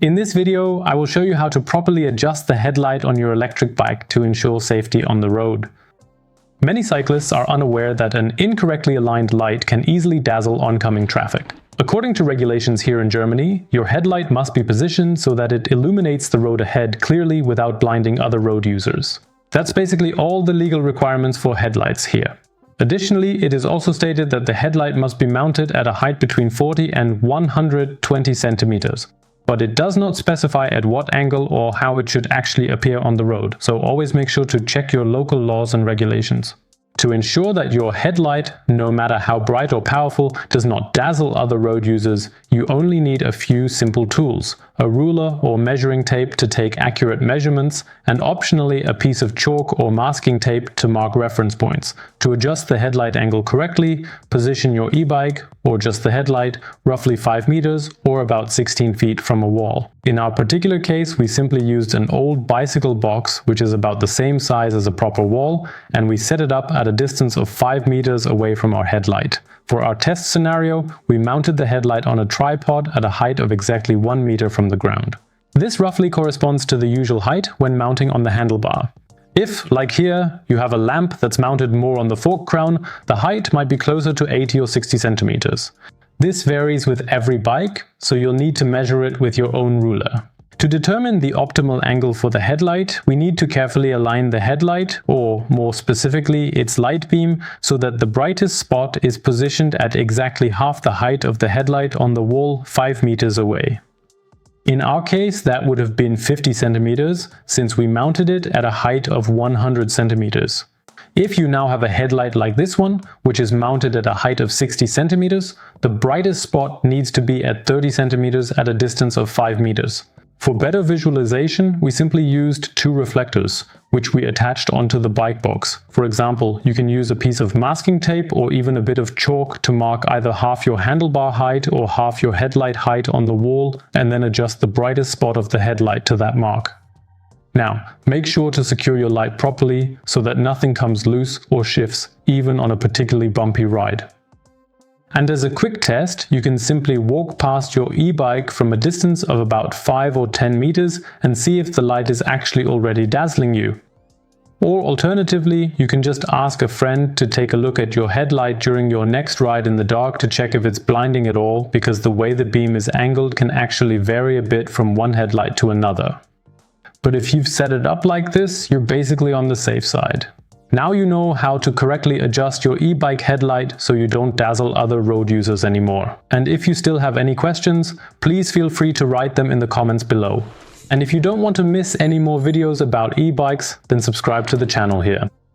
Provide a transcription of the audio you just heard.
In this video, I will show you how to properly adjust the headlight on your electric bike to ensure safety on the road. Many cyclists are unaware that an incorrectly aligned light can easily dazzle oncoming traffic. According to regulations here in Germany, your headlight must be positioned so that it illuminates the road ahead clearly without blinding other road users. That's basically all the legal requirements for headlights here. Additionally, it is also stated that the headlight must be mounted at a height between 40 and 120 centimeters. But it does not specify at what angle or how it should actually appear on the road, so always make sure to check your local laws and regulations. To ensure that your headlight, no matter how bright or powerful, does not dazzle other road users, you only need a few simple tools: a ruler or measuring tape to take accurate measurements, and optionally a piece of chalk or masking tape to mark reference points. To adjust the headlight angle correctly, position your e-bike, or just the headlight, roughly 5 meters or about 16 feet from a wall. In our particular case, we simply used an old bicycle box, which is about the same size as a proper wall, and we set it up at a distance of 5 meters away from our headlight. For our test scenario, we mounted the headlight on a tripod at a height of exactly 1 meter from the ground. This roughly corresponds to the usual height when mounting on the handlebar. If, like here, you have a lamp that's mounted more on the fork crown, the height might be closer to 80 or 60 centimeters. This varies with every bike, so you'll need to measure it with your own ruler. To determine the optimal angle for the headlight, we need to carefully align the headlight, or more specifically its light beam, so that the brightest spot is positioned at exactly half the height of the headlight on the wall 5 meters away. In our case, that would have been 50 centimeters, since we mounted it at a height of 100 centimeters. If you now have a headlight like this one, which is mounted at a height of 60 centimeters, the brightest spot needs to be at 30 centimeters at a distance of 5 meters. For better visualization, we simply used 2 reflectors, which we attached onto the bike box. For example, you can use a piece of masking tape or even a bit of chalk to mark either half your handlebar height or half your headlight height on the wall, and then adjust the brightest spot of the headlight to that mark. Now, make sure to secure your light properly so that nothing comes loose or shifts, even on a particularly bumpy ride. And as a quick test, you can simply walk past your e-bike from a distance of about 5 or 10 meters and see if the light is actually already dazzling you. Or alternatively, you can just ask a friend to take a look at your headlight during your next ride in the dark to check if it's blinding at all, because the way the beam is angled can actually vary a bit from one headlight to another. But if you've set it up like this, you're basically on the safe side. Now you know how to correctly adjust your e-bike headlight so you don't dazzle other road users anymore. And if you still have any questions, please feel free to write them in the comments below. And if you don't want to miss any more videos about e-bikes, then subscribe to the channel here.